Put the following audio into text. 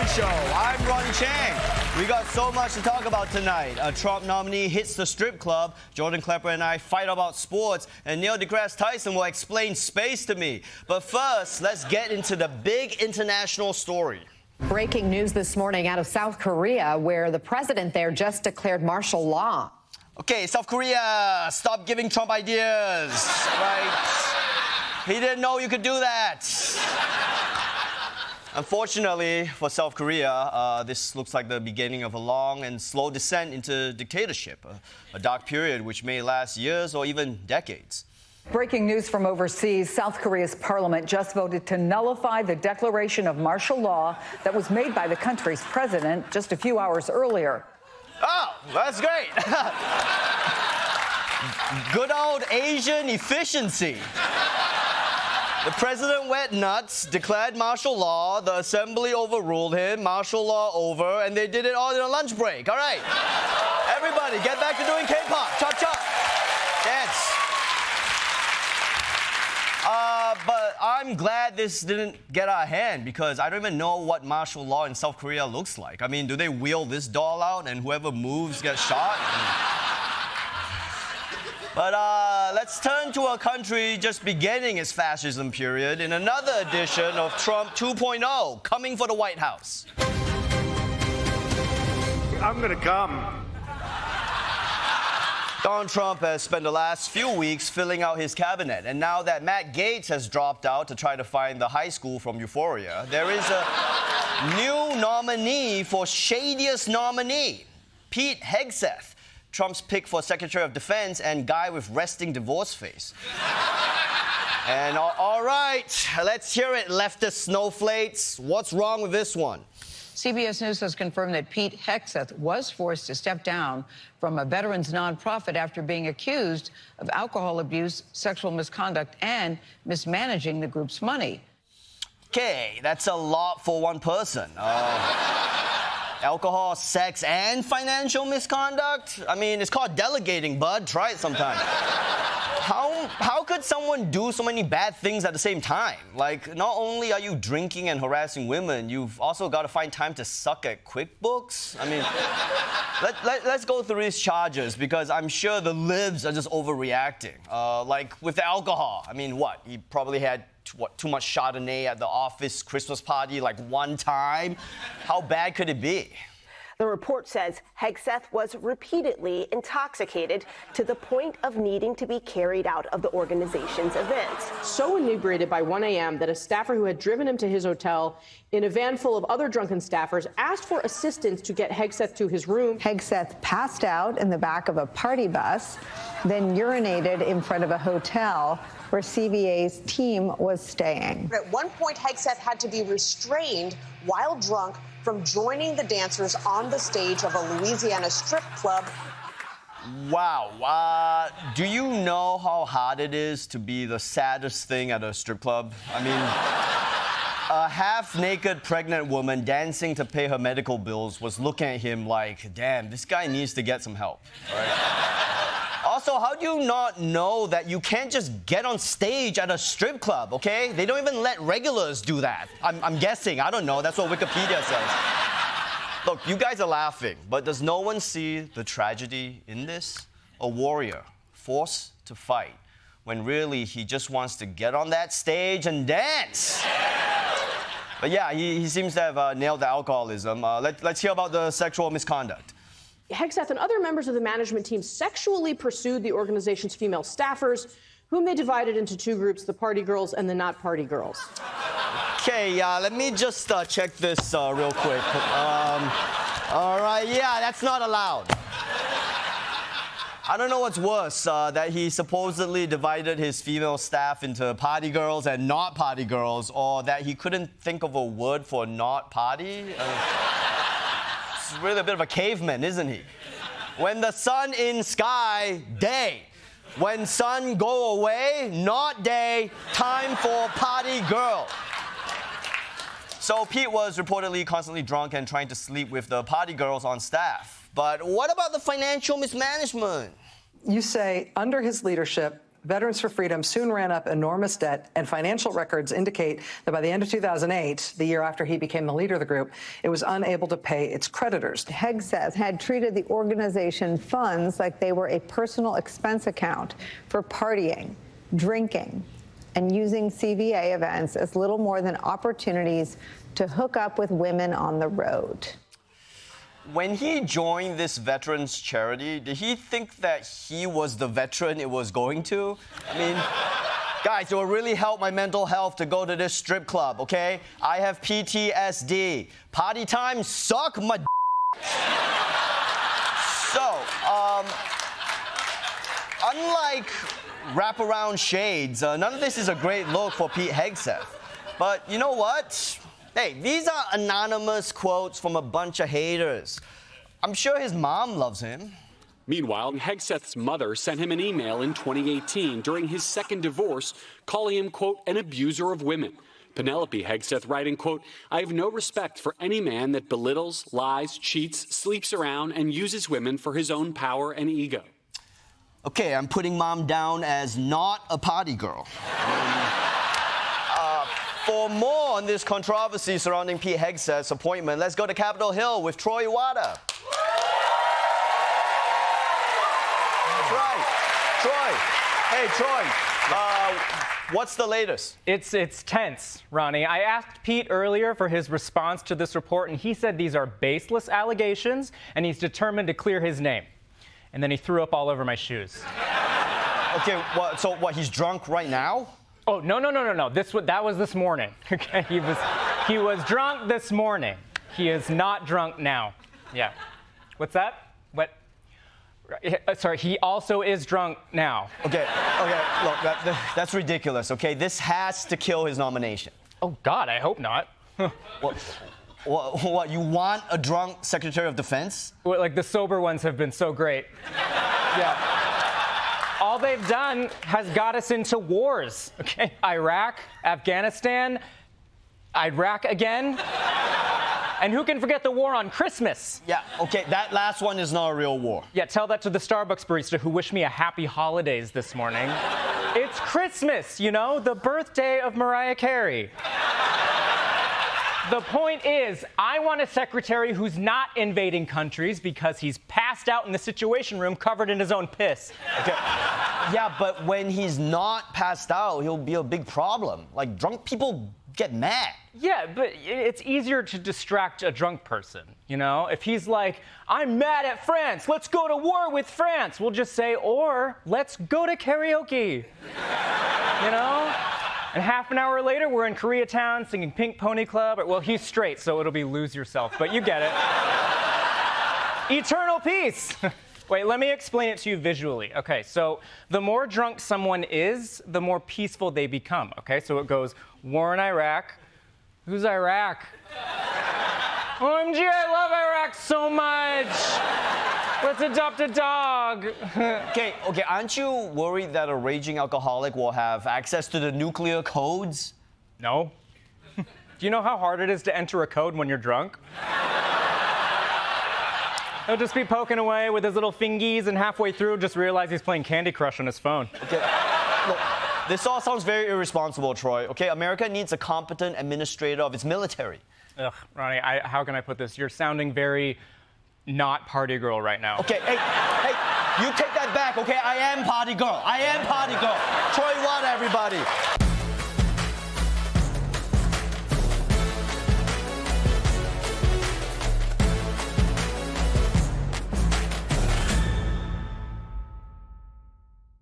Morning Show. I'm Ronny Chieng. We got so much to talk about tonight. A Trump nominee hits the strip club. Jordan Klepper and I fight about sports. And Neil deGrasse Tyson will explain space to me. But first, let's get into the big international story. Breaking news this morning out of South Korea, where the president there just declared martial law. Okay, South Korea, stop giving Trump ideas, right? He didn't know you could do that. Unfortunately for South Korea, this looks like the beginning of a long and slow descent into dictatorship, a dark period which may last years or even decades. Breaking news from overseas, South Korea's parliament just voted to nullify the declaration of martial law that was made by the country's president just a few hours earlier. Oh, that's great. Good old Asian efficiency. The president went nuts, declared martial law, the assembly overruled him, martial law over, and they did it all in a lunch break. All right. Everybody, get back to doing K-pop. Chop, chop. Dance. But I'm glad this didn't get out of hand because I don't even know what martial law in South Korea looks like. I mean, do they wheel this doll out and whoever moves gets shot? But let's turn to a country just beginning its fascism period in another edition of Trump 2.0, coming for the White House. I'm gonna come. Donald Trump has spent the last few weeks filling out his cabinet, and now that Matt Gaetz has dropped out to try to find the high school from Euphoria, there is a new nominee for shadiest nominee, Pete Hegseth, Trump's pick for Secretary of Defense and guy with resting divorce face. And all right, let's hear it, leftist snowflakes. What's wrong with this one? CBS News has confirmed that Pete Hegseth was forced to step down from a veterans nonprofit after being accused of alcohol abuse, sexual misconduct, and mismanaging the group's money. Okay, that's a lot for one person. Alcohol, sex, and financial misconduct? I mean, it's called delegating, bud. Try it sometime. How could someone do so many bad things at the same time? Like, not only are you drinking and harassing women, you've also got to find time to suck at QuickBooks? I mean, let's go through these charges because I'm sure the libs are just overreacting. Like with the alcohol, I mean, what? He probably had too much Chardonnay at the office Christmas party like one time? How bad could it be? The report says Hegseth was repeatedly intoxicated to the point of needing to be carried out of the organization's events. So inebriated by 1 a.m. that a staffer who had driven him to his hotel in a van full of other drunken staffers asked for assistance to get Hegseth to his room. Hegseth passed out in the back of a party bus, then urinated in front of a hotel where CVA's team was staying. At one point, Hegseth had to be restrained while drunk from joining the dancers on the stage of a Louisiana strip club. Wow. Do you know how hard it is to be the saddest thing at a strip club? I mean, a half-naked pregnant woman dancing to pay her medical bills was looking at him like, damn, this guy needs to get some help. Right? Also, how do you not know that you can't just get on stage at a strip club, okay? They don't even let regulars do that. I'm guessing. I don't know. That's what Wikipedia says. Look, you guys are laughing, but does no one see the tragedy in this? A warrior forced to fight when really he just wants to get on that stage and dance. But yeah, he seems to have nailed the alcoholism. Let's hear about the sexual misconduct. Hegseth and other members of the management team sexually pursued the organization's female staffers, whom they divided into two groups, the party girls and the not party girls. Okay, let me just check this real quick. All right, yeah, that's not allowed. I don't know what's worse, that he supposedly divided his female staff into party girls and not party girls, or that he couldn't think of a word for not party. He's really a bit of a caveman, isn't he? When the sun in sky, day. When sun go away, not day, time for party girl. So Pete was reportedly constantly drunk and trying to sleep with the party girls on staff. But what about the financial mismanagement? You say, under his leadership, Veterans for Freedom soon ran up enormous debt, and financial records indicate that by the end of 2008, the year after he became the leader of the group, it was unable to pay its creditors. Hegseth had treated the organization funds like they were a personal expense account for partying, drinking, and using CVA events as little more than opportunities to hook up with women on the road. When he joined this veterans charity, did he think that he was the veteran it was going to? I mean, guys, it will really help my mental health to go to this strip club, okay? I have PTSD. Party time suck my So, unlike wraparound shades, none of this is a great look for Pete Hegseth. But you know what? Hey, these are anonymous quotes from a bunch of haters. I'm sure his mom loves him. Meanwhile, Hegseth's mother sent him an email in 2018 during his second divorce, calling him, quote, an abuser of women. Penelope Hegseth writing, quote, I have no respect for any man that belittles, lies, cheats, sleeps around, and uses women for his own power and ego. Okay, I'm putting mom down as not a party girl. For more on this controversy surrounding Pete Hegseth's appointment, let's go to Capitol Hill with Troy Iwata. That's right. Troy. Hey, Troy. What's the latest? It's tense, Ronnie. I asked Pete earlier for his response to this report, and he said these are baseless allegations, and he's determined to clear his name. And then he threw up all over my shoes. Okay, so he's drunk right now? Oh, no. That was this morning. Okay, he was drunk this morning. He is not drunk now. Yeah. What's that? What? Sorry, he also is drunk now. Okay, look, that's ridiculous, okay? This has to kill his nomination. Oh, God, I hope not. What, you want a drunk Secretary of Defense? Well, like, the sober ones have been so great. Yeah. All they've done has got us into wars, okay? Iraq, Afghanistan, Iraq again. And who can forget the war on Christmas? Yeah, okay, that last one is not a real war. Yeah, tell that to the Starbucks barista who wished me a happy holidays this morning. It's Christmas, you know, the birthday of Mariah Carey. The point is, I want a secretary who's not invading countries because he's passed out in the Situation Room covered in his own piss. Okay. Yeah, but when he's not passed out, he'll be a big problem. Like, drunk people get mad. Yeah, but it's easier to distract a drunk person, you know? If he's like, I'm mad at France, let's go to war with France, we'll just say, or let's go to karaoke, you know? And half an hour later, we're in Koreatown singing Pink Pony Club. Well, he's straight, so it'll be Lose Yourself, but you get it. Eternal peace. Wait, let me explain it to you visually. Okay, so the more drunk someone is, the more peaceful they become, okay? So it goes, war in Iraq. Who's Iraq? OMG, I love Iraq so much. Let's adopt a dog. Okay, aren't you worried that a raging alcoholic will have access to the nuclear codes? No. Do you know how hard it is to enter a code when you're drunk? He'll just be poking away with his little fingies, and halfway through, just realize he's playing Candy Crush on his phone. Okay, look, this all sounds very irresponsible, Troy. Okay, America needs a competent administrator of its military. Ugh, Ronnie, how can I put this? You're sounding very not party girl right now. Okay, hey, you take that back, okay? I am party girl. Troy Iwata, everybody.